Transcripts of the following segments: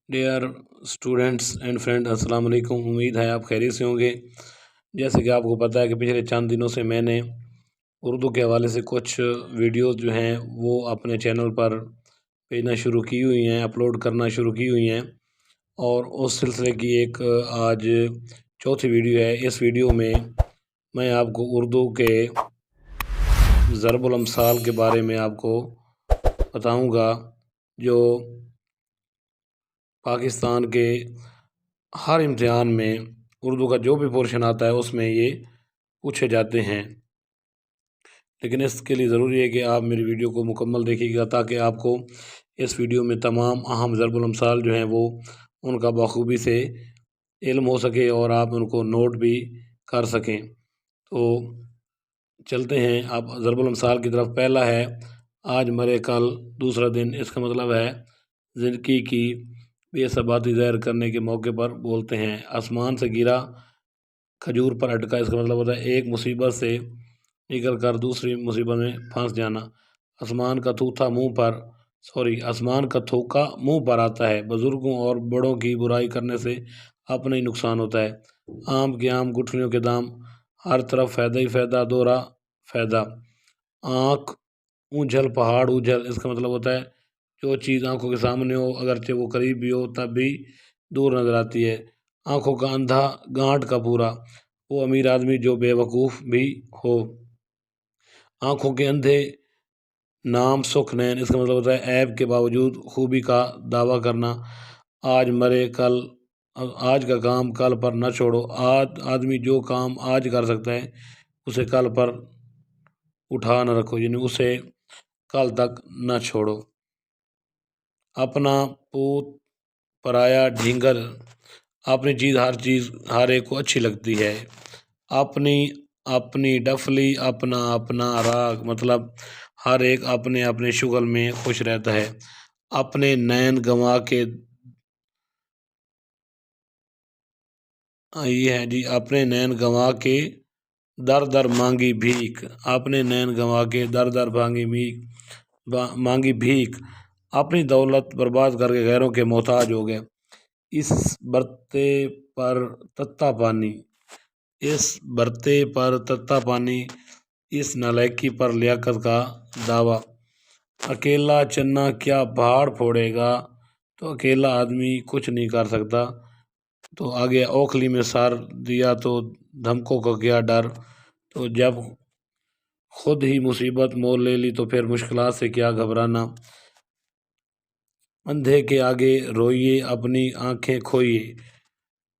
Dear students and friend, السلام علیکم۔ امید ہے آپ خیریت سے ہوں گے۔ جیسے کہ آپ کو پتہ ہے کہ پچھلے چند دنوں سے میں نے اردو کے حوالے سے کچھ ویڈیوز جو ہیں وہ اپنے چینل پر بھیجنا شروع کی ہوئی ہیں، اپلوڈ کرنا شروع کی ہوئی ہیں، اور اس سلسلے کی ایک آج چوتھی ویڈیو ہے۔ اس ویڈیو میں آپ کو اردو کے ضرب الامثال کے بارے میں آپ کو بتاؤں گا، جو پاکستان کے ہر امتحان میں اردو کا جو بھی پورشن آتا ہے اس میں یہ پوچھے جاتے ہیں۔ لیکن اس کے لیے ضروری ہے کہ آپ میری ویڈیو کو مکمل دیکھیے گا، تاکہ آپ کو اس ویڈیو میں تمام اہم ضرب الامثال جو ہیں وہ ان کا بخوبی سے علم ہو سکے اور آپ ان کو نوٹ بھی کر سکیں۔ تو چلتے ہیں آپ ضرب الامثال کی طرف۔ پہلا ہے آج مرے کل دوسرا دن۔ اس کا مطلب ہے زندگی کی بے ثباتی ظاہر کرنے کے موقع پر بولتے ہیں۔ آسمان سے گرا کھجور پر اٹکا۔ اس کا مطلب ہوتا ہے ایک مصیبت سے نکل کر دوسری مصیبت میں پھنس جانا۔ آسمان کا تھوکا منہ پر آتا ہے۔ بزرگوں اور بڑوں کی برائی کرنے سے اپنا ہی نقصان ہوتا ہے۔ آم کے آم گٹھلیوں کے دام، ہر طرف فائدہ ہی فائدہ، دورہ فائدہ۔ آنکھ اونجھل پہاڑ اوجھل۔ اس کا مطلب ہوتا ہے جو چیز آنکھوں کے سامنے ہو، اگرچہ وہ قریب بھی ہو تب بھی دور نظر آتی ہے۔ آنکھوں کا اندھا گانٹ کا پورا، وہ امیر آدمی جو بے وقوف بھی ہو۔ آنکھوں کے اندھے نام سکھ نین۔ اس کا مطلب ہوتا ہے عیب کے باوجود خوبی کا دعویٰ کرنا۔ آج مرے کل، آج کا کام کل پر نہ چھوڑو۔ آدمی جو کام آج کر سکتا ہے اسے کل پر اٹھا نہ رکھو، یعنی اسے کل تک نہ چھوڑو۔ اپنا پوت پرایا ڈھینگر۔ اپنی چیز ہر ایک کو اچھی لگتی ہے۔ اپنی ڈفلی، اپنا راگ، مطلب ہر ایک اپنے اپنے شغل میں خوش رہتا ہے۔ اپنے نین گنوا کے، یہ ہے جی، اپنے نین گنوا کے در در مانگی بھیک۔ اپنے نین گنوا کے در در مانگی بھیک۔ اپنی دولت برباد کر کے غیروں کے محتاج ہو گئے۔ اس برتے پر تتا پانی۔ اس نالائکی پر لیاقت کا دعویٰ۔ اکیلا چنا کیا پہاڑ پھوڑے گا۔ تو اکیلا آدمی کچھ نہیں کر سکتا۔ تو آگے اوکھلی میں سر دیا تو دھمکوں کا کیا ڈر۔ تو جب خود ہی مصیبت مول لے لی تو پھر مشکلات سے کیا گھبرانا۔ اندھے کے آگے روئیے، اپنی آنکھیں کھوئیے۔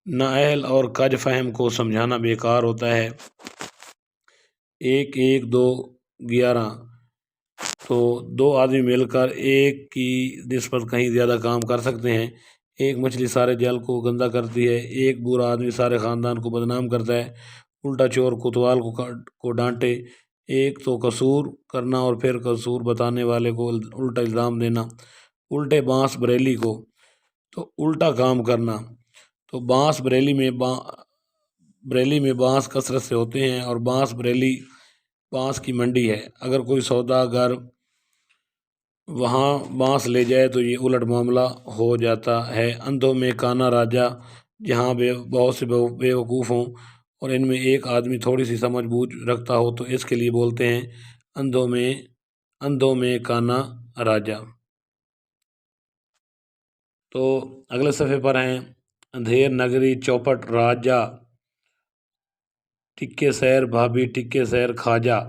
نااہل اور کج فہم کو سمجھانا بیکار ہوتا ہے۔ 1 1 2 11۔ تو دو آدمی مل کر ایک کی نسبت کہیں زیادہ کام کر سکتے ہیں۔ ایک مچھلی سارے جال کو گندا کرتی ہے۔ ایک برا آدمی سارے خاندان کو بدنام کرتا ہے۔ الٹا چور کوتوال کو ڈانٹے۔ ایک تو قصور کرنا اور پھر قصور بتانے والے کو الٹا الزام دینا۔ الٹے بانس بریلی کو، تو الٹا کام کرنا۔ تو بریلی میں بانس کثرت سے ہوتے ہیں، اور بریلی بانس کی منڈی ہے۔ اگر کوئی سوداگر وہاں بانس لے جائے تو یہ الٹ معاملہ ہو جاتا ہے۔ اندھوں میں کانا راجا۔ جہاں بہت سے بے وقوف ہوں اور ان میں ایک آدمی تھوڑی سی سمجھ بوجھ رکھتا ہو تو اس کے لیے بولتے ہیں اندھوں میں کانا راجا۔ تو اگلے صفحے پر ہیں اندھیر نگری چوپٹ راجا، ٹکے سیر بھابھی ٹکے سیر خواجہ۔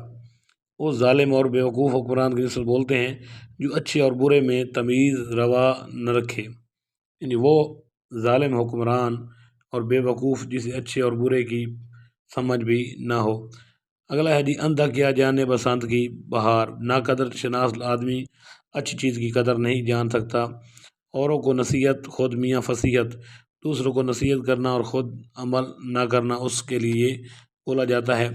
وہ ظالم اور بیوقوف حکمران کی نسبت بولتے ہیں جو اچھے اور برے میں تمیز روا نہ رکھے، یعنی وہ ظالم حکمران اور بے وقوف جسے اچھے اور برے کی سمجھ بھی نہ ہو۔ اگلا ہے جی اندھا کیا جانے بسنت کی بہار۔ ناقدر شناس آدمی اچھی چیز کی قدر نہیں جان سکتا۔ اوروں کو نصیحت خود میاں فصیحت۔ دوسروں کو نصیحت کرنا اور خود عمل نہ کرنا اس کے لیے بولا جاتا ہے۔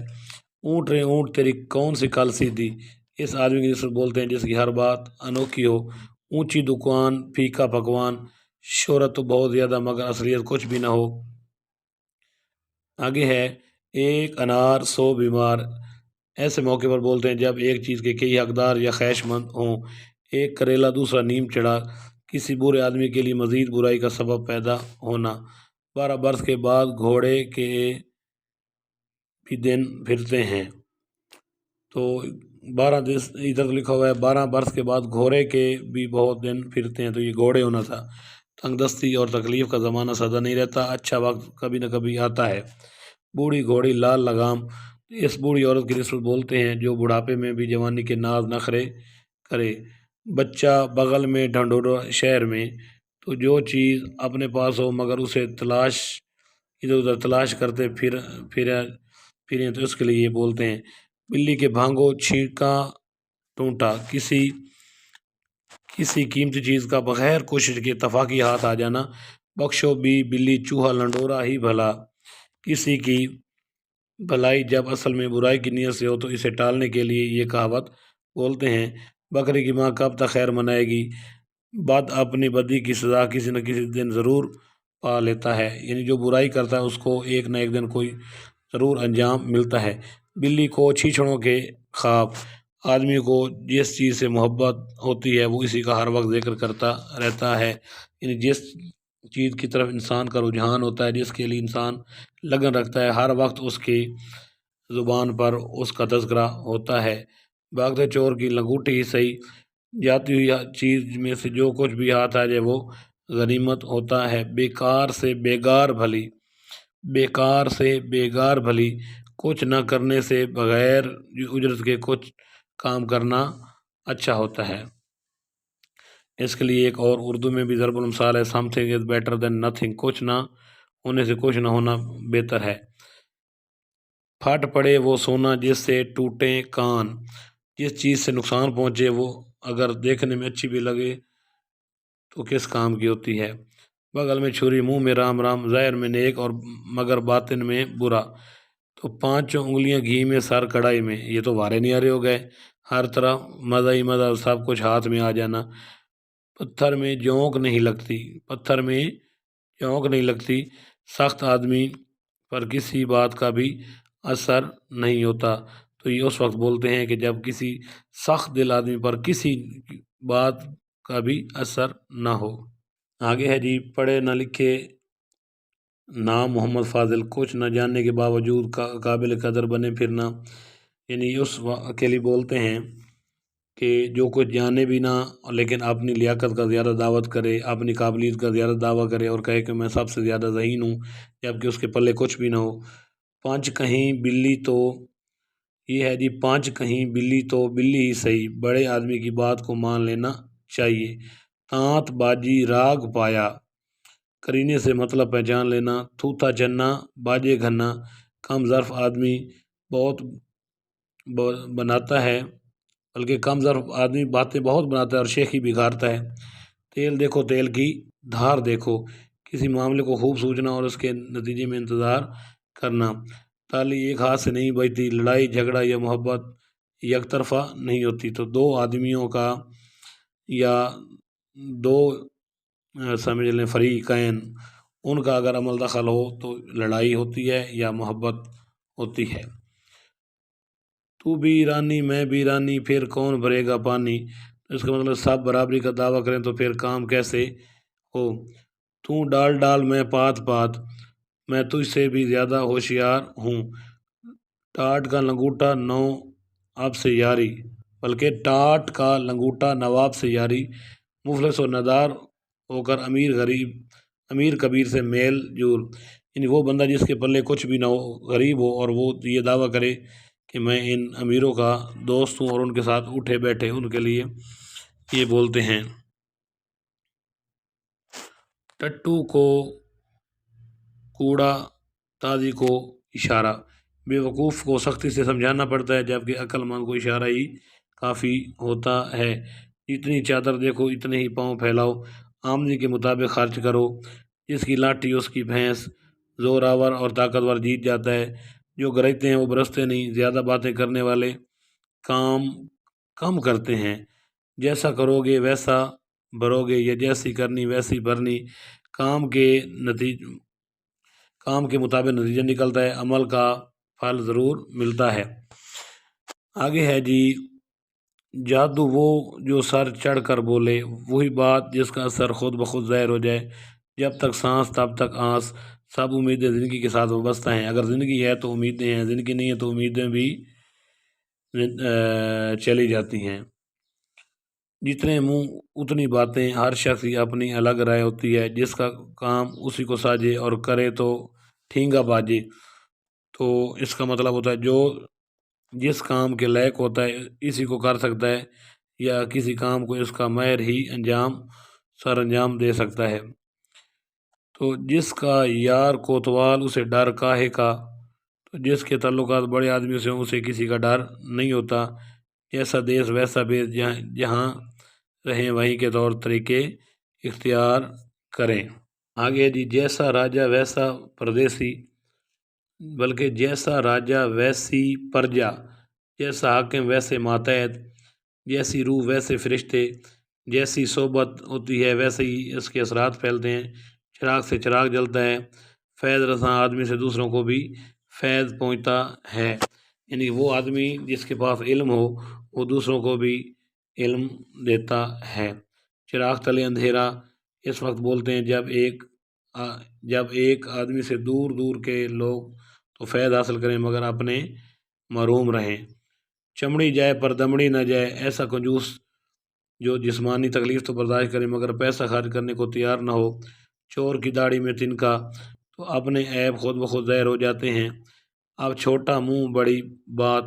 اونٹ رے اونٹ تیری کون سی کل سیدھی۔ اس آدمی کی نسبت بولتے ہیں جس کی ہر بات انوکھی ہو۔ اونچی دکان پھیکا پکوان۔ شہرت تو بہت زیادہ مگر اصلیت کچھ بھی نہ ہو۔ آگے ہے ایک انار 100 بیمار۔ ایسے موقع پر بولتے ہیں جب ایک چیز کے کئی حقدار یا خواہش مند ہوں۔ ایک کریلا دوسرا نیم چڑھا۔ کسی برے آدمی کے لیے مزید برائی کا سبب پیدا ہونا۔ 12 برس کے بعد گھوڑے کے بھی دن پھرتے ہیں، تو 12 دن ادھر تو لکھا ہوا ہے 12 برس کے بعد گھوڑے کے بھی بہت دن پھرتے ہیں، تو یہ گھوڑے ہونا تھا۔ تنگ دستی اور تکلیف کا زمانہ سدا نہیں رہتا، اچھا وقت کبھی نہ کبھی آتا ہے۔ بوڑھی گھوڑی لال لگام، اس بوڑھی عورت کی نسبت بولتے ہیں جو بڑھاپے میں بھی جوانی کے ناز نخرے کرے۔ بچہ بغل میں ڈھنڈورا شہر میں، تو جو چیز اپنے پاس ہو مگر اسے ادھر ادھر تلاش کرتے پھریں تو اس کے لیے یہ بولتے ہیں۔ بلی کے بھانگو چھینکا ٹونٹا، کسی قیمتی چیز کا بغیر کوشش کے اتفاقی ہاتھ آ جانا۔ بخشو بھی بلی چوہا لنڈورا ہی بھلا، کسی کی بھلائی جب اصل میں برائی کی نیت سے ہو تو اسے ٹالنے کے لیے یہ کہاوت بولتے ہیں۔ بکری کی ماں کب تک خیر منائے گی، بد اپنی بدی کی سزا کسی نہ کسی دن ضرور پا لیتا ہے، یعنی جو برائی کرتا ہے اس کو ایک نہ ایک دن کوئی ضرور انجام ملتا ہے۔ بلی کو چھیچڑوں کے خواب، آدمی کو جس چیز سے محبت ہوتی ہے وہ اسی کا ہر وقت ذکر کرتا رہتا ہے، یعنی جس چیز کی طرف انسان کا رجحان ہوتا ہے، جس کے لیے انسان لگن رکھتا ہے، ہر وقت اس کی زبان پر اس کا تذکرہ ہوتا ہے۔ بھاگتے چور کی لنگوٹی ہی صحیح، جاتی ہوئی چیز میں سے جو کچھ بھی ہاتھ آ جائے وہ غنیمت ہوتا ہے۔ بیکار سے بیگار بھلی، کچھ نہ کرنے سے بغیر اجرت کے کچھ کام کرنا اچھا ہوتا ہے۔ اس کے لیے ایک اور اردو میں بھی ضرب المثال ہے، something is better than nothing، کچھ نہ ہونے سے کچھ نہ ہونا بہتر ہے۔ پھٹ پڑے وہ سونا جس سے ٹوٹیں کان، جس چیز سے نقصان پہنچے وہ اگر دیکھنے میں اچھی بھی لگے تو کس کام کی ہوتی ہے۔ بغل میں چھری منہ میں رام رام، ظاہر میں نیک اور مگر باطن میں برا، تو 5 انگلیاں گھی میں سر کڑھائی میں، یہ تو وارے نیارے ہو گئے، ہر طرح مزہ ہی مزہ، سب کچھ ہاتھ میں آ جانا۔ پتھر میں جونک نہیں لگتی، سخت آدمی پر کسی بات کا بھی اثر نہیں ہوتا، تو یہ اس وقت بولتے ہیں کہ جب کسی سخت دل آدمی پر کسی بات کا بھی اثر نہ ہو۔ آگے ہے جی، پڑھے نہ لکھے نام محمد فاضل، کچھ نہ جاننے کے باوجود قابل قدر بنے پھرنا، یعنی اس کے لیے بولتے ہیں کہ جو کچھ جانے بھی نہ لیکن اپنی لیاقت کا زیادہ دعوت کرے، اپنی قابلیت کا زیادہ دعویٰ کرے اور کہے کہ میں سب سے زیادہ ذہین ہوں، جبکہ اس کے پلے کچھ بھی نہ ہو۔ پانچ کہیں بلی تو یہ ہے جی، 5 کہیں بلی تو بلی ہی صحیح، بڑے آدمی کی بات کو مان لینا چاہیے۔ تانت باجی راگ پایا، کرینے سے مطلب پہچان لینا۔ تھوتھا چنا باجے گھنا، کم ظرف آدمی بہت بناتا ہے، بلکہ کم ظرف آدمی باتیں بہت بناتا ہے اور شیخی بگاڑتا ہے۔ تیل دیکھو تیل کی دھار دیکھو، کسی معاملے کو خوب سوچنا اور اس کے نتیجے میں انتظار کرنا۔ تالی ایک ہاتھ سے نہیں بجتی، لڑائی جھگڑا یا محبت یک طرفہ نہیں ہوتی، تو 2 آدمیوں کا یا 2 سمجھ لیں فریقین، ان کا اگر عمل دخل ہو تو لڑائی ہوتی ہے یا محبت ہوتی ہے۔ تو بھی رانی میں بھی رانی، پھر کون بھرے گا پانی، اس کا مطلب سب برابری کا دعویٰ کریں تو پھر کام کیسے ہو۔ تو ڈال ڈال میں پات پات، میں تجھ سے بھی زیادہ ہوشیار ہوں۔ ٹاٹ کا لنگوٹا نواب سے یاری، بلکہ ٹاٹ کا لنگوٹا نواب سے یاری، مفلس و ندار ہو کر امیر کبیر سے میل جول، یعنی وہ بندہ جس کے پلے کچھ بھی نہ ہو، غریب ہو اور وہ یہ دعویٰ کرے کہ میں ان امیروں کا دوست ہوں اور ان کے ساتھ اٹھے بیٹھے، ان کے لیے یہ بولتے ہیں۔ ٹٹو کو کوڑا، تازی کو اشارہ، بے وقوف کو سختی سے سمجھانا پڑتا ہے جبکہ عقل مند کو اشارہ ہی کافی ہوتا ہے۔ جتنی چادر دیکھو اتنے ہی پاؤں پھیلاؤ، آمدنی کے مطابق خرچ کرو، جس کی لاٹھی اس کی بھینس، زور آور اور طاقتور جیت جاتا ہے، جو گرجتے ہیں وہ برستے نہیں، زیادہ باتیں کرنے والے کام کم کرتے ہیں، جیسا کرو گے ویسا بھرو گے یا جیسی کرنی ویسی بھرنی، کام کے مطابق نتیجہ نکلتا ہے، عمل کا پھل ضرور ملتا ہے۔ آگے ہے جی، جادو وہ جو سر چڑھ کر بولے، وہی بات جس کا اثر خود بخود ظاہر ہو جائے۔ جب تک سانس تب تک آس، سب امیدیں زندگی کے ساتھ وابستہ ہیں۔ اگر زندگی ہے تو امیدیں ہیں، زندگی نہیں ہے تو امیدیں بھی چلی جاتی ہیں۔ جتنے منہ اتنی باتیں، ہر شخص کی اپنی الگ رائے ہوتی ہے، جس کا کام اسی کو ساجے اور کرے تو ٹھینگا باجے۔ تو اس کا مطلب ہوتا ہے جو جس کام کے لائق ہوتا ہے اسی کو کر سکتا ہے، یا کسی کام کو اس کا ماہر ہی سر انجام دے سکتا ہے۔ تو جس کا یار کوتوال اسے ڈر کاہے کا، تو جس کے تعلقات بڑے آدمیوں سے اسے کسی کا ڈر نہیں ہوتا۔ جیسا دیس ویسا بیس، جہاں رہیں وہیں کے طور طریقے اختیار کریں۔ آگے جی، جیسا راجہ ویسا پردیسی، بلکہ جیسا راجہ ویسی پرجا، جیسا حاکم ویسے ماتحت، جیسی روح ویسے فرشتے، جیسی صحبت ہوتی ہے ویسے ہی اس کے اثرات پھیلتے ہیں۔ چراغ سے چراغ جلتا ہے، فیض رساں آدمی سے دوسروں کو بھی فیض پہنچتا ہے۔ یعنی وہ آدمی جس کے پاس علم ہو وہ دوسروں کو بھی علم دیتا ہے۔ چراغ تلے اندھیرا اس وقت بولتے ہیں جب ایک آدمی سے دور دور کے لوگ تو فیض حاصل کریں مگر اپنے محروم رہیں۔ چمڑی جائے پر دمڑی نہ جائے، ایسا کنجوس جو جسمانی تکلیف تو برداشت کرے مگر پیسہ خرچ کرنے کو تیار نہ ہو۔ چور کی داڑھی میں تنکا، تو اپنے عیب خود بخود ظاہر ہو جاتے ہیں۔ اب چھوٹا منہ بڑی بات،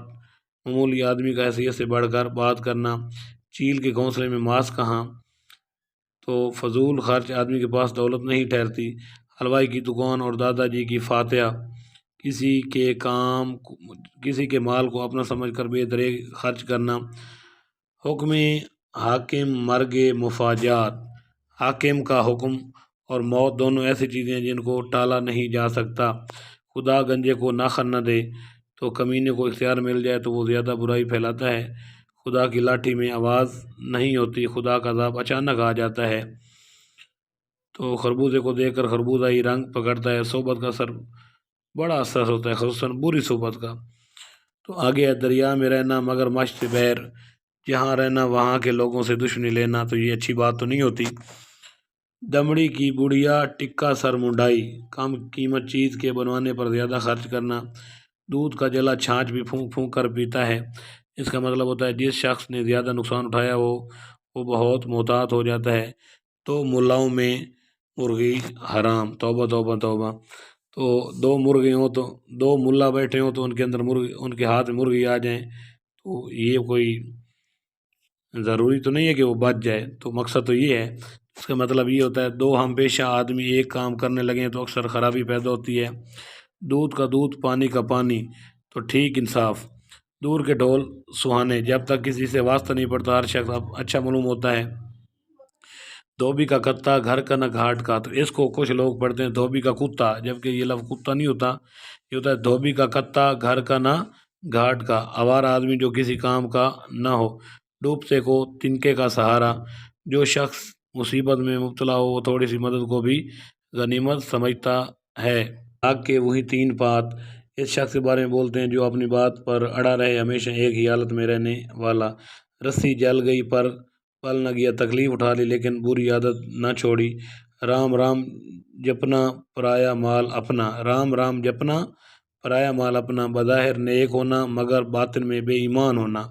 معمولی آدمی کا حیثیت سے بڑھ کر بات کرنا۔ چیل کے گھونسلے میں ماس کہاں، تو فضول خرچ آدمی کے پاس دولت نہیں ٹھہرتی۔ حلوائی کی دکان اور دادا جی کی فاتحہ، کسی کے مال کو اپنا سمجھ کر بے دریغ خرچ کرنا۔ حکم حاکم مرگ مفاجات، حاکم کا حکم اور موت دونوں ایسی چیزیں ہیں جن کو ٹالا نہیں جا سکتا۔ خدا گنجے کو ناخن نہ دے، تو کمینے کو اختیار مل جائے تو وہ زیادہ برائی پھیلاتا ہے۔ خدا کی لاٹھی میں آواز نہیں ہوتی، خدا کا عذاب اچانک آ جاتا ہے۔ تو خربوزے کو دیکھ کر خربوزہ ہی رنگ پکڑتا ہے۔ صحبت کا بڑا اثر ہوتا ہے، خصوصاً بری صحبت کا۔ تو آگے ہے، دریا میں رہنا مگر مچھ سے بیر، جہاں رہنا وہاں کے لوگوں سے دشمنی لینا، تو یہ اچھی بات تو نہیں ہوتی۔ دمڑی کی بڑھیا ٹکا سر منڈائی، کم قیمت چیز کے بنوانے پر زیادہ خرچ کرنا۔ دودھ کا جلا چھاچھ بھی پھونک پھونک کر پیتا ہے۔ اس کا مطلب ہوتا ہے جس شخص نے زیادہ نقصان اٹھایا ہو وہ بہت محتاط ہو جاتا ہے۔ تو ملاؤں میں مرغی حرام، توبہ توبہ توبہ۔ تو دو ملا بیٹھے ہوں تو ان کے ہاتھ میں مرغی آ جائیں تو یہ کوئی ضروری تو نہیں ہے کہ وہ بچ جائے، تو مقصد تو یہ ہے۔ اس کا مطلب یہ ہوتا ہے دو ہم پیشہ آدمی ایک کام کرنے لگیں تو اکثر خرابی پیدا ہوتی ہے۔ دودھ کا دودھ پانی کا پانی، تو ٹھیک انصاف۔ دور کے ڈھول سہانے، جب تک کسی سے واسطہ نہیں پڑتا ہر شخص اب اچھا معلوم ہوتا ہے۔ دھوبی کا کتا گھر کا نہ گھاٹ کا، تو اس کو کچھ لوگ پڑھتے ہیں دھوبی کا کتا، جبکہ یہ لفظ کتا نہیں ہوتا، یہ ہوتا ہے دھوبی کا کتا گھر کا نہ گھاٹ کا۔ آوارہ آدمی جو کسی کام کا نہ ہو، ڈوبتے کو تنکے کا سہارا۔ جو شخص مصیبت میں مبتلا ہو وہ تھوڑی سی مدد کو بھی غنیمت سمجھتا ہے۔ آگ کے وہی تین پات، اس شخص کے بارے میں بولتے ہیں جو اپنی بات پر اڑا رہے، ہمیشہ ایک ہی حالت میں رہنے والا۔ رسی جل گئی پر پل نہ گیا، تکلیف اٹھا لی لیکن بری عادت نہ چھوڑی۔ رام رام جپنا پرایا مال اپنا، رام رام جپنا پرایا مال اپنا، بظاہر نیک ہونا مگر باطن میں بے ایمان ہونا۔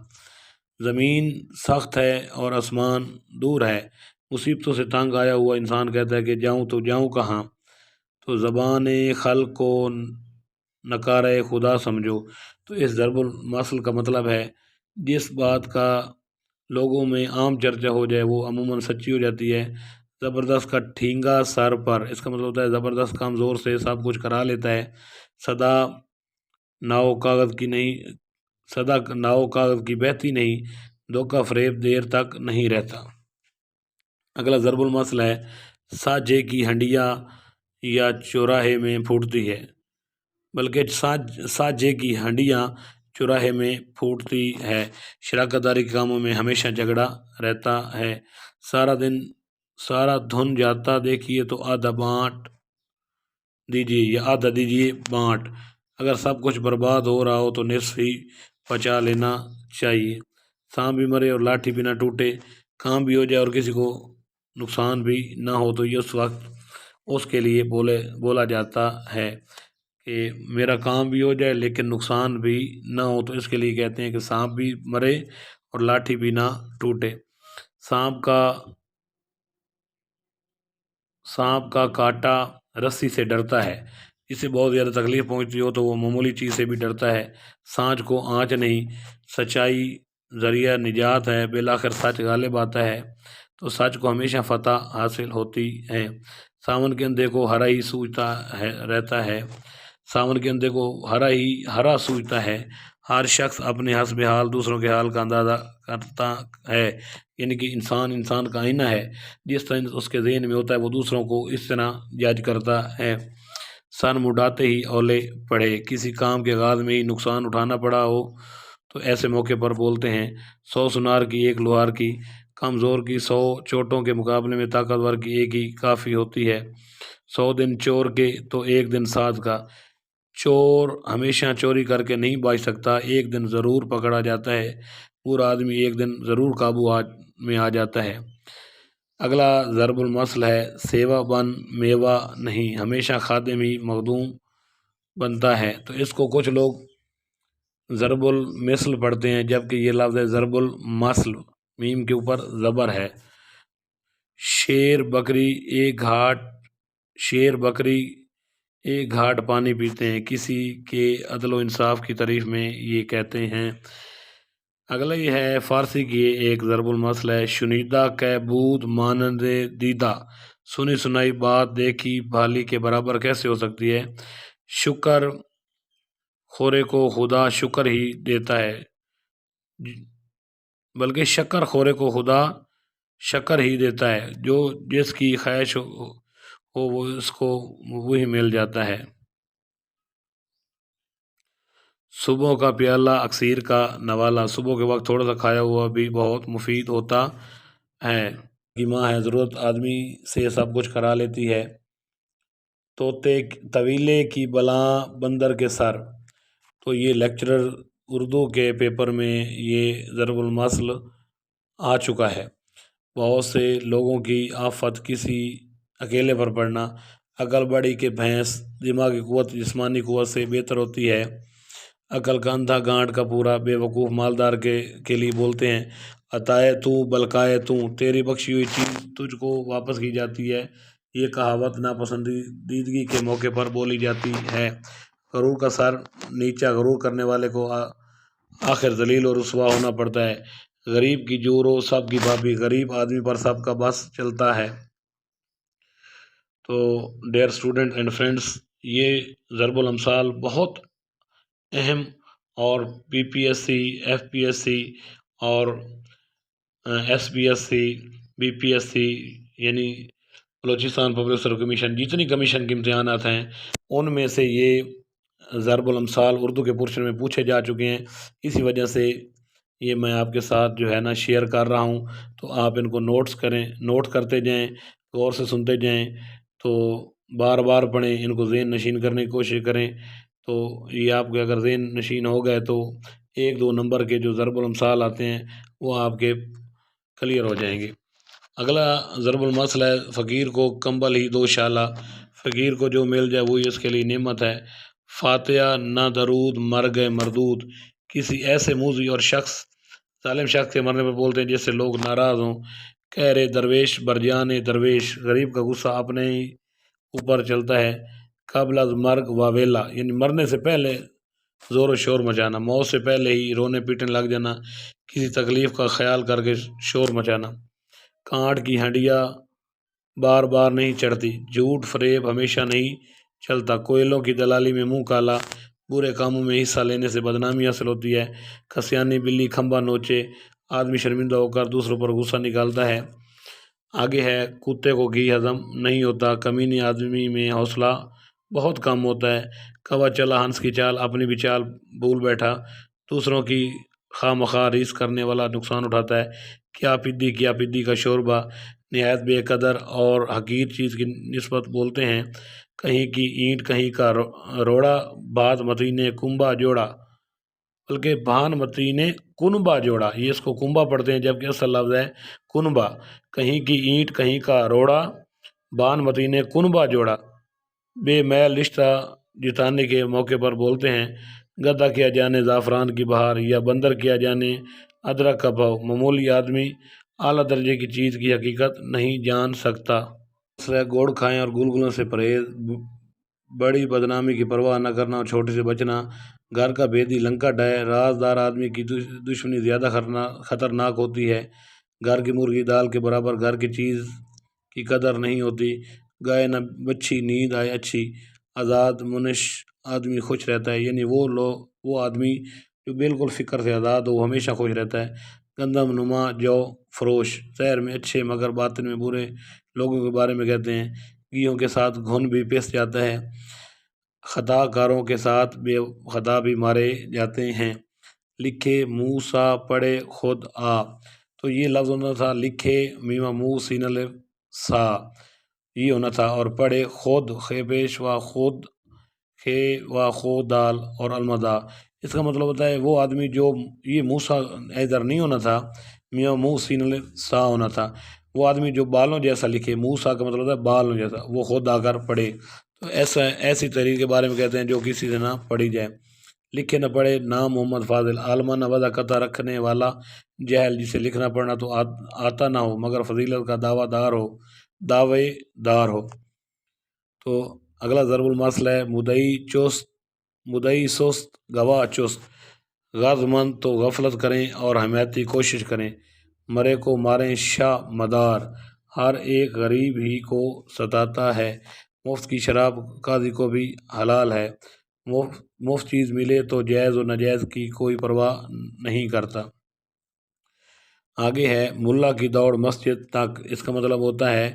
زمین سخت ہے اور آسمان دور ہے، مصیبتوں سے تنگ آیا ہوا انسان کہتا ہے کہ جاؤں تو جاؤں کہاں۔ تو زبان خلق کو نکارہ خدا سمجھو، تو اس ضرب المثل کا مطلب ہے جس بات کا لوگوں میں عام چرچا ہو جائے وہ عموماً سچی ہو جاتی ہے۔ زبردست کا ٹھینگا سر پر، اس کا مطلب ہوتا ہے زبردست کام زور سے سب کچھ کرا لیتا ہے۔ صدا ناؤ کاغذ کی بہتی نہیں، دھوکہ فریب دیر تک نہیں رہتا۔ اگلا ضرب المثل ہے، ساجھے کی ہنڈیاں یا چوراہے میں پھوٹتی ہے، بلکہ ساجھے کی ہنڈیاں چوراہے میں پھوٹتی ہے۔ شراکت داری کے کاموں میں ہمیشہ جھگڑا رہتا ہے۔ سارا دھن جاتا دیکھیے تو آدھا بانٹ دیجیے یا آدھا دیجیے بانٹ، اگر سب کچھ برباد ہو رہا ہو تو نصف ہی بچا لینا چاہیے۔ سانپ بھی مرے اور لاٹھی بھی نہ ٹوٹے، کام بھی ہو جائے اور کسی کو نقصان بھی نہ ہو، تو یہ اس وقت اس کے لیے بولا جاتا ہے کہ میرا کام بھی ہو جائے لیکن نقصان بھی نہ ہو، تو اس کے لیے کہتے ہیں کہ سانپ بھی مرے اور لاٹھی بھی نہ ٹوٹے۔ سانپ کا کاٹا رسی سے ڈرتا ہے، اسے بہت زیادہ تکلیف پہنچتی ہو تو وہ معمولی چیز سے بھی ڈرتا ہے۔ سانچ کو آنچ نہیں، سچائی ذریعہ نجات ہے، بالآخر سچ غالب آتا ہے، تو سچ کو ہمیشہ فتح حاصل ہوتی ہے۔ ساون کے اندھے کو ہرا ہی سوچتا رہتا ہے، ساون کے اندھے کو ہرا سوچتا ہے۔ ہر شخص اپنے حسب حال دوسروں کے حال کا اندازہ کرتا ہے، یعنی کہ انسان کا آئینہ ہے، جس طرح اس کے ذہن میں ہوتا ہے وہ دوسروں کو اس طرح جج کرتا ہے۔ سن مڈاتے ہی اولے پڑے، کسی کام کے آغاز میں ہی نقصان اٹھانا پڑا ہو تو ایسے موقع پر بولتے ہیں 100 سنار کی ایک لوہار کی، کمزور کی 100 چوٹوں کے مقابلے میں طاقتور کی ایک ہی کافی ہوتی ہے۔ 100 دن چور کے تو ایک دن ساتھ کا، چور ہمیشہ چوری کر کے نہیں بچ سکتا، ایک دن ضرور پکڑا جاتا ہے، پورا آدمی ایک دن ضرور قابو میں آ جاتا ہے۔ اگلا ضرب المثل ہے، سیوا بن میوہ نہیں، ہمیشہ خادم ہی مخدوم بنتا ہے، تو اس کو کچھ لوگ ضرب المثل پڑھتے ہیں، جبکہ یہ لفظ ہے ضرب المثل، میم کے اوپر زبر ہے۔ شیر بکری ایک گھاٹ پانی پیتے ہیں، کسی کے عدل و انصاف کی تعریف میں یہ کہتے ہیں۔ اگلا یہ ہے فارسی کی ایک ضرب المثل ہے، شنیدہ کہ بود مانند دیدہ، سنی سنائی بات دیکھی بھالی کے برابر کیسے ہو سکتی ہے؟ شکر خورے کو خدا شکر ہی دیتا ہے، بلکہ شکر خورے کو خدا شکر ہی دیتا ہے، جو جس کی خواہش ہو وہ اس کو وہی مل جاتا ہے۔ صبح کا پیالہ اکثیر کا نوالا، صبح کے وقت تھوڑا سا کھایا ہوا بھی بہت مفید ہوتا ہے۔ کی ماں ہے، ضرورت آدمی سے سب کچھ کرا لیتی ہے۔ طویلے کی بلاں بندر کے سر، تو یہ لیکچرر اردو کے پیپر میں یہ ضرب المثل آ چکا ہے۔ بہت سے لوگوں کی آفت کسی اکیلے پر پڑنا، عقل بڑی کہ بھینس، دماغی قوت جسمانی قوت سے بہتر ہوتی ہے۔ عقل کا اندھا گانٹ کا پورا، بے وقوف مالدار کے لیے بولتے ہیں عطائے تو بلکائے تو، تیری بخشی ہوئی چیز تجھ کو واپس کی جاتی ہے۔ یہ کہاوت ناپسندیدگی کے موقع پر بولی جاتی ہے۔ غرور کا سر نیچا، غرور کرنے والے کو آخر ذلیل و رسوا ہونا پڑتا ہے۔ غریب کی جورو سب کی بھابھی، غریب آدمی پر سب کا بس چلتا ہے۔ تو ڈیئر اسٹوڈنٹ اینڈ فرینڈس، یہ ضرب الامثال بہت اہم اور P P S C, F P S C اور S B S C, B P S C یعنی بلوچستان پبلک سروس کمیشن، جتنی کمیشن کے امتحانات ہیں ان میں سے یہ ضرب الامثال اردو کے پورشن میں پوچھے جا چکے ہیں، اسی وجہ سے یہ میں آپ کے ساتھ جو ہے نا شیئر کر رہا ہوں۔ تو آپ ان کو نوٹ کرتے جائیں، غور سے سنتے جائیں، تو بار بار پڑھیں، ان کو ذہن نشین کرنے کی کوشش کریں، تو یہ آپ کے اگر ذہن نشین ہو گئے تو 1-2 نمبر کے جو ضرب الامثال آتے ہیں وہ آپ کے کلیئر ہو جائیں گے۔ اگلا ضرب المثل ہے، فقیر کو کمبل ہی دو شالہ، فقیر کو جو مل جائے وہی اس کے لیے نعمت ہے۔ فاتحہ نہ درود مر گئے مردود، کسی ایسے موذی اور ظالم شخص کے مرنے پر بولتے ہیں جس سے لوگ ناراض ہوں۔ کہہ رہے درویش برجان درویش، غریب کا غصہ اپنے ہی اوپر چلتا ہے۔ قبل از مرگ واویلا، یعنی مرنے سے پہلے زور و شور مچانا، موت سے پہلے ہی رونے پیٹنے لگ جانا، کسی تکلیف کا خیال کر کے شور مچانا۔ کانٹ کی ہنڈیا بار بار نہیں چڑھتی، جھوٹ فریب ہمیشہ نہیں چلتا، کوئلوں کی دلالی میں منہ کالا، برے کاموں میں حصہ لینے سے بدنامی حاصل ہوتی ہے۔ کسیانی بلی کھمبا نوچے، آدمی شرمندہ ہو کر دوسروں پر غصہ نکالتا ہے۔ آگے ہے کتے کو گھی ہضم نہیں ہوتا، کمینے آدمی میں حوصلہ بہت کم ہوتا ہے۔ کوا چلا ہنس کی چال، اپنی بھی چال بھول بیٹھا، دوسروں کی خواہ مخواہ ریس کرنے والا نقصان اٹھاتا ہے۔ کیا پدی کا شوربہ، نہایت بے قدر اور حقیر چیز کی نسبت بولتے ہیں۔ کہیں کی اینٹ کہیں کا روڑا، بات متینے کنبا جوڑا، بلکہ بھانمتی نے کنبا جوڑا، یہ اس کو کنبا پڑھتے ہیں جبکہ اصل لفظ ہے کنبا، کہیں کی اینٹ کہیں کا روڑا، بھانمتی نے کنبا جوڑا۔ بے میل رشتہ جتانے کے موقع پر بولتے ہیں گدا کیا جانے زعفران کی بہار، یا بندر کیا جانے ادرک کا بھاؤ، معمولی آدمی اعلیٰ درجے کی چیز کی حقیقت نہیں جان سکتا۔ گوڑ کھائیں اور گلگلوں سے پرہیز، بڑی بدنامی کی پرواہ نہ کرنا اور چھوٹے سے بچنا، گھر کا بھیدی لنکا ڈھائے، رازدار آدمی کی دشمنی زیادہ خطرناک ہوتی ہے، گھر کی مرغی دال کے برابر، گھر کی چیز کی قدر نہیں ہوتی، گائے نہ بچھی نیند آئے اچھی، آزاد منش آدمی خوش رہتا ہے، یعنی وہ آدمی جو بالکل فکر سے آزاد ہو وہ ہمیشہ خوش رہتا ہے۔ گندم نما جو فروش، ظاہر میں اچھے مگر باطن میں برے لوگوں کے بارے میں کہتے ہیں، گیہوں کے ساتھ گھن بھی پس جاتا ہے، خطا کاروں کے ساتھ بے خطا بھی مارے جاتے ہیں، لکھے موسیٰ پڑھے خود آ، تو یہ لفظ ہونا تھا لکھے میمہ مو سین الف سا، یہ ہونا تھا، اور پڑھے خود خے پیش و خود خے و خود دال اور المدا، اس کا مطلب ہوتا ہے وہ آدمی جو، یہ موسیٰ ادھر نہیں ہونا تھا، میاں مو سین الف سا ہونا تھا، وہ آدمی جو بالوں جیسا لکھے، موسیٰ کا مطلب ہوتا ہے بالوں جیسا، وہ خود آ کر پڑھے، تو ایسی تحریر کے بارے میں کہتے ہیں جو کسی سے نہ پڑھی جائے۔ لکھے نہ پڑھے نام محمد فاضل، عالمانہ وضع قطع رکھنے والا جہل، جسے لکھنا پڑھنا تو آتا نہ ہو مگر فضیلت کا دعوے دار ہو۔ تو اگلا ضرب المثل ہے مدعی سست گواہ چست، غرض مند تو غفلت کریں اور حمایتی کوشش کریں، مرے کو ماریں شاہ مدار، ہر ایک غریب ہی کو ستاتا ہے، مفت کی شراب قاضی کو بھی حلال ہے، مفت چیز ملے تو جائز و ناجائز کی کوئی پرواہ نہیں کرتا۔ آگے ہے ملا کی دوڑ مسجد تک، اس کا مطلب ہوتا ہے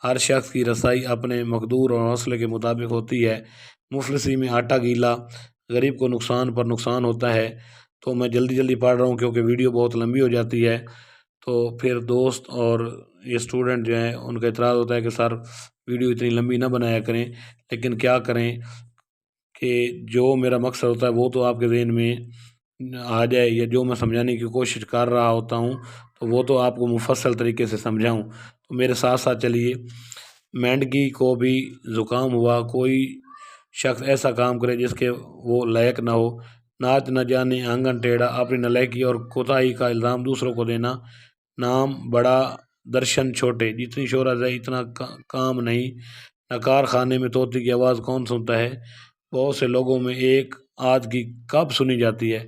ہر شخص کی رسائی اپنے مقدور اور حوصلے کے مطابق ہوتی ہے، مفلسی میں آٹا گیلا، غریب کو نقصان پر نقصان ہوتا ہے۔ تو میں جلدی پڑھ رہا ہوں کیونکہ ویڈیو بہت لمبی ہو جاتی ہے، تو پھر دوست اور یہ اسٹوڈنٹ جو ہیں ان کا اعتراض ہوتا ہے کہ سر ویڈیو اتنی لمبی نہ بنایا کریں، لیکن کیا کریں کہ جو میرا مقصد ہوتا ہے وہ تو آپ کے ذہن میں آ جائے، یا جو میں سمجھانے کی کوشش کر رہا ہوتا ہوں تو وہ تو آپ کو مفصل طریقے سے سمجھاؤں، تو میرے ساتھ ساتھ چلیے۔ مینڈکی کو بھی زکام ہوا، کوئی شخص ایسا کام کرے جس کے وہ لائق نہ ہو، ناچ نہ جانے آنگن ٹیڑھا، اپنی نالائکی اور کوتاہی کا الزام دوسروں کو دینا، نام بڑا درشن چھوٹے، جتنی شہرت ہے اتنا کام نہیں، نہ کارخانے میں طوطی کی آواز کون سنتا ہے، بہت سے لوگوں میں ایک آدھ کی کب سنی جاتی ہے،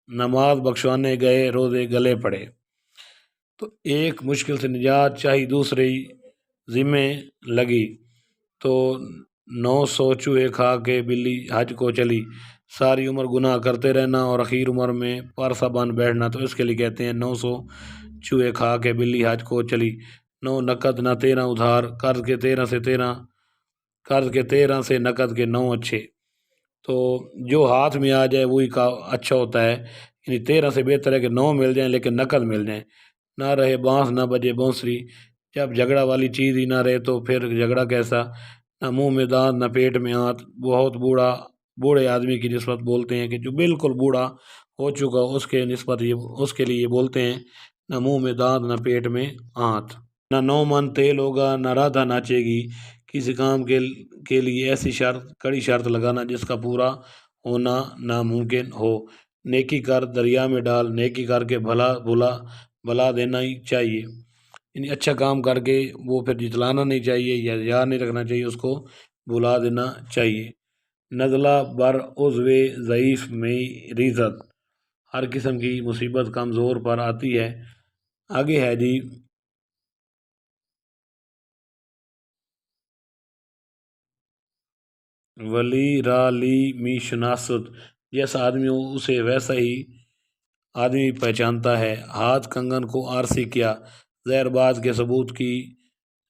نماز بخشوانے گئے روزے گلے پڑے، تو ایک مشکل سے نجات چاہی دوسرے ذمے لگی، تو 900 چوہے کھا کے بلی حج کو چلی، ساری عمر گناہ کرتے رہنا اور اخیر عمر میں پارسا بن بیٹھنا، تو اس کے لیے کہتے ہیں 900 چوہے کھا کے بلی حج کو چلی، 9 نقد نہ 13 ادھار، قرض کے 13 سے نقد کے 9 اچھے، تو جو ہاتھ میں آ جائے وہی کا اچھا ہوتا ہے، یعنی 13 سے بہتر ہے کہ 9 مل جائیں لیکن نقد مل جائیں، نہ رہے بانس نہ بجے بانسری، جب جھگڑا والی چیز ہی نہ رہے تو پھر جھگڑا کیسا، نہ منہ میں دانت نہ پیٹ میں آنت، بہت بوڑھے آدمی کی نسبت بولتے ہیں کہ جو بالکل بوڑھا ہو چکا اس کے لیے بولتے ہیں نہ منہ میں دانت نہ پیٹ میں آنت، نہ 9 من تیل ہوگا نہ رادھا ناچے گی، کسی کام کے لیے ایسی کڑی شرط لگانا جس کا پورا ہونا ناممکن ہو، نیکی کر دریا میں ڈال، نیکی کر کے بھلا دینا ہی چاہیے، یعنی اچھا کام کر کے وہ پھر جتلانا نہیں چاہیے یا یاد نہیں رکھنا چاہیے، اس کو بھلا دینا چاہیے۔ نزلہ بر عضو ضعیف میں ریزت، ہر قسم کی مصیبت کمزور پر آتی ہے۔ آگے ہے جی ولی را لی می شناست، جیسا آدمی ہو اسے ویسا ہی آدمی پہچانتا ہے، ہاتھ کنگن کو آرسی کیا، زہر بات کے ثبوت کی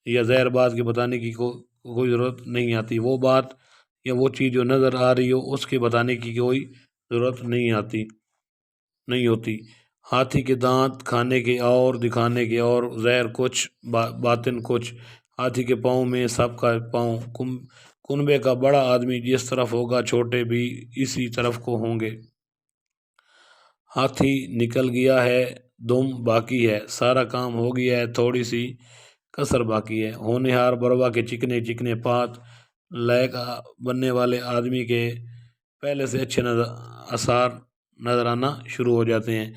یا زہر بات کے بتانے کی کوئی ضرورت نہیں آتی، وہ بات یا وہ چیز جو نظر آ رہی ہو اس کے بتانے کی کوئی ضرورت نہیں ہوتی، ہاتھی کے دانت کھانے کے اور دکھانے کے اور، زہر کچھ باطن کچھ، ہاتھی کے پاؤں میں سب کا پاؤں، کنبے کا بڑا آدمی جس طرف ہوگا چھوٹے بھی اسی طرف کو ہوں گے۔ ہاتھی نکل گیا ہے، دم باقی ہے، سارا کام ہو گیا ہے، تھوڑی سی کسر باقی ہے۔ ہونہار بروا کے چکنے چکنے پات لائق بننے والے آدمی کے پہلے سے اچھے آثار نظر آنا شروع ہو جاتے ہیں۔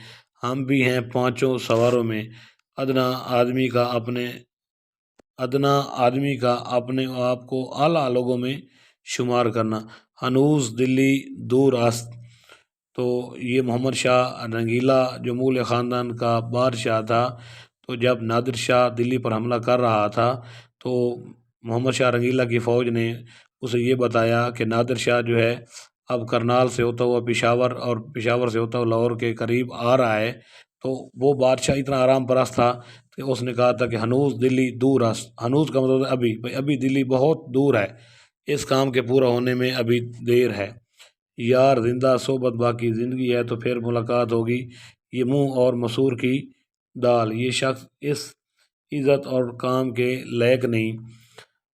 ہم بھی ہیں پانچوں سواروں میں، ادنا آدمی کا اپنے آپ کو اعلیٰ لوگوں میں شمار کرنا۔ ہنوز دلی دور است۔ تو یہ محمد شاہ رنگیلا جو مغل خاندان کا بادشاہ تھا، تو جب نادر شاہ دلی پر حملہ کر رہا تھا تو محمد شاہ رنگیلا کی فوج نے اسے یہ بتایا کہ نادر شاہ جو ہے اب کرنال سے ہوتا ہوا پشاور اور پشاور سے ہوتا ہوا لاہور کے قریب آ رہا ہے۔ تو وہ بادشاہ اتنا آرام پرست تھا کہ اس نے کہا تھا کہ ہنوز دلی دور است۔ ہنوز کا مطلب ابھی دلی بہت دور ہے، اس کام کے پورا ہونے میں ابھی دیر ہے۔ یار زندہ صحبت باقی، زندگی ہے تو پھر ملاقات ہوگی۔ یہ منہ اور مسور کی دال، یہ شخص اس عزت اور کام کے لائق نہیں۔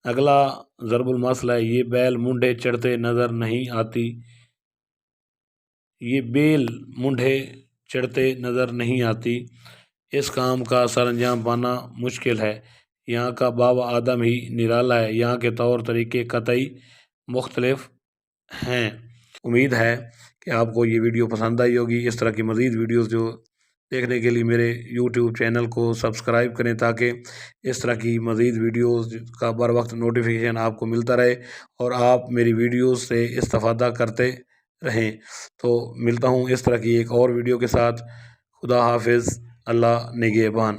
اگلا ضرب المثل ہے، یہ بیل مونڈھے چڑھتے نظر نہیں آتی، یہ بیل مونڈھے چڑھتے نظر نہیں آتی، اس کام کا سر انجام پانا مشکل ہے۔ یہاں کا بابا آدم ہی نرالا ہے، یہاں کے طور طریقے قطعی مختلف ہیں۔ امید ہے کہ آپ کو یہ ویڈیو پسند آئی ہوگی۔ اس طرح کی مزید ویڈیوز جو دیکھنے کے لیے میرے یوٹیوب چینل کو سبسکرائب کریں تاکہ اس طرح کی مزید ویڈیوز کا بر وقت نوٹیفیکیشن آپ کو ملتا رہے اور آپ میری ویڈیوز سے استفادہ کرتے رہیں۔ تو ملتا ہوں اس طرح کی ایک اور ویڈیو کے ساتھ۔ خدا حافظ، اللہ نگہبان۔